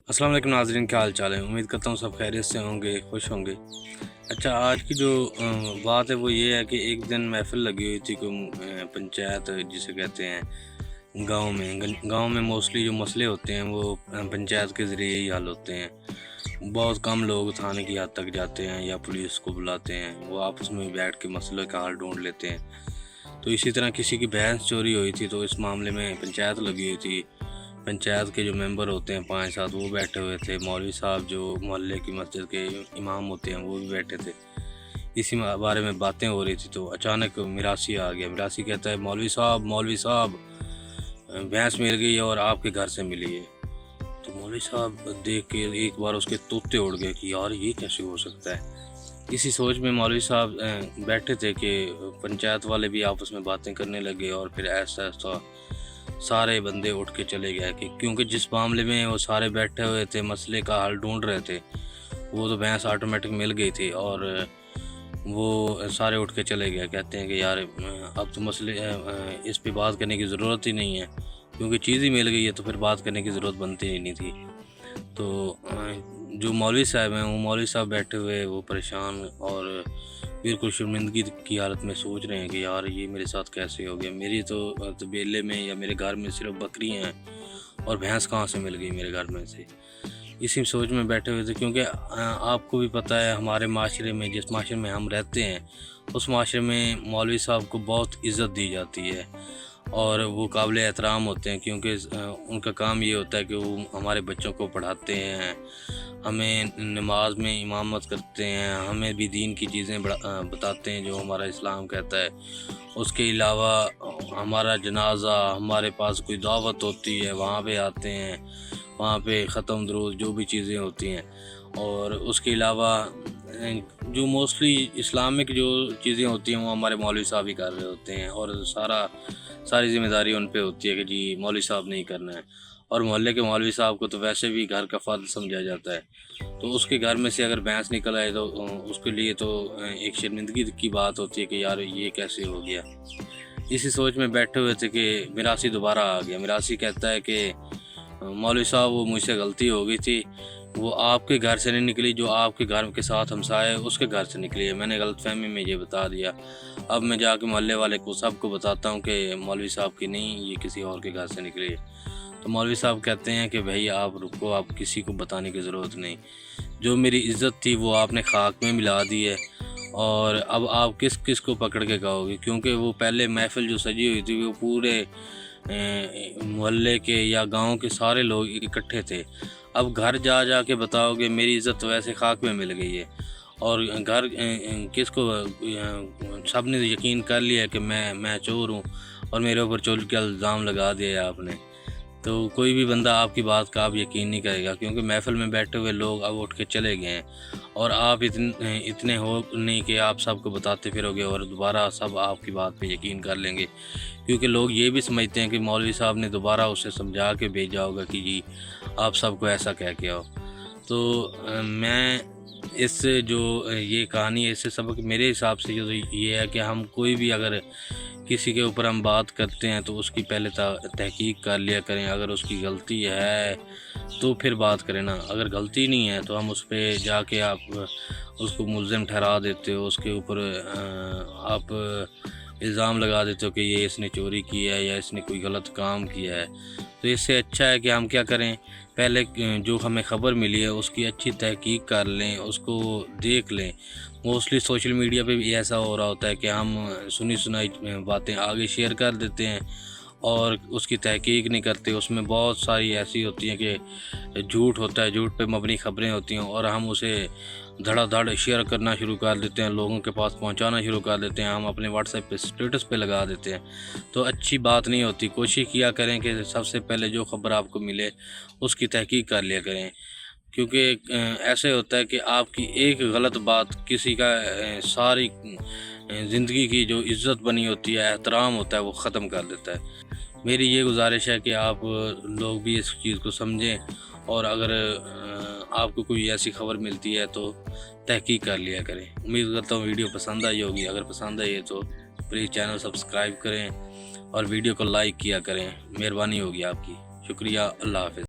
अस्सलाम वालेकुम नाज़रीन, क्या हाल चाल है। उम्मीद करता हूँ सब खैरियत से होंगे, खुश होंगे। अच्छा, आज की जो बात है वो ये है कि एक दिन महफ़िल लगी हुई थी कोई पंचायत जिसे कहते हैं गांव में। गांव में मोस्टली जो मसले होते हैं वो पंचायत के ज़रिए ही हल होते हैं। बहुत कम लोग थाने की हद तक जाते हैं या पुलिस को बुलाते हैं, वो आपस में बैठ के मसले का हल ढूंढ लेते हैं। तो इसी तरह किसी की भैंस चोरी हुई थी, तो इस मामले में पंचायत लगी हुई थी। पंचायत के जो मेंबर होते हैं 5-7 वो बैठे हुए थे। मौलवी साहब जो मोहल्ले की मस्जिद के इमाम होते हैं वो भी बैठे थे। इसी बारे में बातें हो रही थी, तो अचानक मिरासी आ गया। मिरासी कहता है, मौलवी साहब भैंस मिल गई है और आपके घर से मिली है। तो मौलवी साहब देख के एक बार उसके तोते उड़ गए कि यार ये कैसे हो सकता है। इसी सोच में मौलवी साहब बैठे थे कि पंचायत वाले भी आपस में बातें करने लगे, और फिर ऐसा ऐसा सारे बंदे उठ के चले गए कि क्योंकि जिस मामले में वो सारे बैठे हुए थे मसले का हल ढूंढ रहे थे, वो तो भैंस ऑटोमेटिक मिल गई थी। और वो सारे उठ के चले गए। कहते हैं कि यार अब तो मसले इस पे बात करने की ज़रूरत ही नहीं है, क्योंकि चीज़ ही मिल गई है, तो फिर बात करने की ज़रूरत बनती ही नहीं थी। तो जो मौलवी साहब हैं वो मौलवी साहब बैठे हुए वो परेशान और बिल्कुल शर्मिंदगी की हालत में सोच रहे हैं कि यार ये मेरे साथ कैसे हो गया। मेरी तो तबेले में या मेरे घर में सिर्फ बकरी हैं और भैंस कहाँ से मिल गई मेरे घर में से। इसी सोच में बैठे हुए थे, क्योंकि आपको भी पता है हमारे माशरे में, जिस माशरे में हम रहते हैं उस माशरे में मौलवी साहब को बहुत इज़्ज़त दी जाती है और वो काबिल एहतराम होते हैं, क्योंकि उनका काम ये होता है कि वो हमारे बच्चों को पढ़ाते हैं, हमें नमाज में इमामत करते हैं, हमें भी दीन की चीज़ें बताते हैं जो हमारा इस्लाम कहता है। उसके अलावा हमारा जनाजा, हमारे पास कोई दावत होती है वहाँ पे आते हैं, वहाँ पे ख़त्म दरूद जो भी चीज़ें होती हैं। और उसके अलावा जो मोस्टली इस्लामिक जो चीज़ें होती हैं वो हमारे मौलवी साहब ही कर रहे होते हैं, और सारी ज़िम्मेदारी उन पे होती है कि जी मौलवी साहब नहीं करना है। और मोहल्ले के मौलवी साहब को तो वैसे भी घर का फ़र्द समझा जाता है, तो उसके घर में से अगर भैंस निकल आए तो उसके लिए तो एक शर्मिंदगी की बात होती है कि यार ये कैसे हो गया। इसी सोच में बैठे हुए थे कि मिरासी दोबारा आ गया। मिरासी कहता है कि मौलवी साहब वो मुझसे गलती हो गई थी, वो आपके घर से नहीं निकली, जो आपके घर के साथ हमसाया है उसके घर से निकली है। मैंने गलतफहमी में ये बता दिया। अब मैं जाके मोहल्ले वाले को सबको बताता हूँ कि मौलवी साहब की नहीं, ये किसी और के घर से निकली है। तो मौलवी साहब कहते हैं कि भाई आप रुको, आप किसी को बताने की ज़रूरत नहीं। जो मेरी इज़्ज़त थी वो आपने खाक में मिला दी है, और अब आप किस किस को पकड़ के कहोगे, क्योंकि वो पहले महफ़िल जो सजी हुई थी वो पूरे मोहल्ले के या गांव के सारे लोग इकट्ठे थे। अब घर जा जा के बताओगे मेरी इज़्ज़त तो वैसे खाक में मिल गई है, और घर किसको सब ने यकीन कर लिया कि मैं चोर हूँ और मेरे ऊपर चोरी का इल्ज़ाम लगा दिया है आपने। तो कोई भी बंदा आपकी बात का आप यकीन नहीं करेगा, क्योंकि महफ़िल में बैठे हुए लोग अब उठ के चले गए हैं, और आप इतने हो नहीं कि आप सबको बताते फिरोगे और दोबारा सब आपकी बात पे यकीन कर लेंगे। क्योंकि लोग ये भी समझते हैं कि मौलवी साहब ने दोबारा उसे समझा के भेजा होगा कि जी आप सबको ऐसा कह के आओ। तो मैं इससे जो ये कहानी है इससे सबक मेरे हिसाब से जो ये है कि हम कोई भी अगर किसी के ऊपर हम बात करते हैं तो उसकी पहले तहकीक कर लिया करें। अगर उसकी गलती है तो फिर बात करें ना, अगर गलती नहीं है तो हम उस पर जाके आप उसको मुल्ज़िम ठहरा देते हो, उसके ऊपर आप इल्ज़ाम लगा देते हो कि ये इसने चोरी की है या इसने कोई गलत काम किया है। तो इससे अच्छा है कि हम क्या करें, पहले जो हमें ख़बर मिली है उसकी अच्छी तहकीक कर लें, उसको देख लें। मोस्टली सोशल मीडिया पे भी ऐसा हो रहा होता है कि हम सुनी सुनाई बातें आगे शेयर कर देते हैं और उसकी तहकीक नहीं करते। उसमें बहुत सारी ऐसी होती हैं कि झूठ होता है, झूठ पे मबनी ख़बरें होती हैं, और हम उसे धड़ाधड़ शेयर करना शुरू कर देते हैं, लोगों के पास पहुंचाना शुरू कर देते हैं, हम अपने व्हाट्सएप पे स्टेटस पे लगा देते हैं। तो अच्छी बात नहीं होती। कोशिश किया करें कि सबसे पहले जो ख़बर आपको मिले उसकी तहकीक कर लिया करें, क्योंकि ऐसे होता है कि आपकी एक गलत बात किसी का सारी ज़िंदगी की जो इज़्ज़त बनी होती है, एहतराम होता है, वो ख़त्म कर देता है। मेरी ये गुजारिश है कि आप लोग भी इस चीज़ को समझें, और अगर आपको कोई ऐसी खबर मिलती है तो तहकीक कर लिया करें। उम्मीद करता हूँ वीडियो पसंद आई होगी। अगर पसंद आई है तो प्लीज़ चैनल सब्सक्राइब करें और वीडियो को लाइक किया करें, मेहरबानी होगी आपकी। शुक्रिया, अल्लाह हाफ़िज़।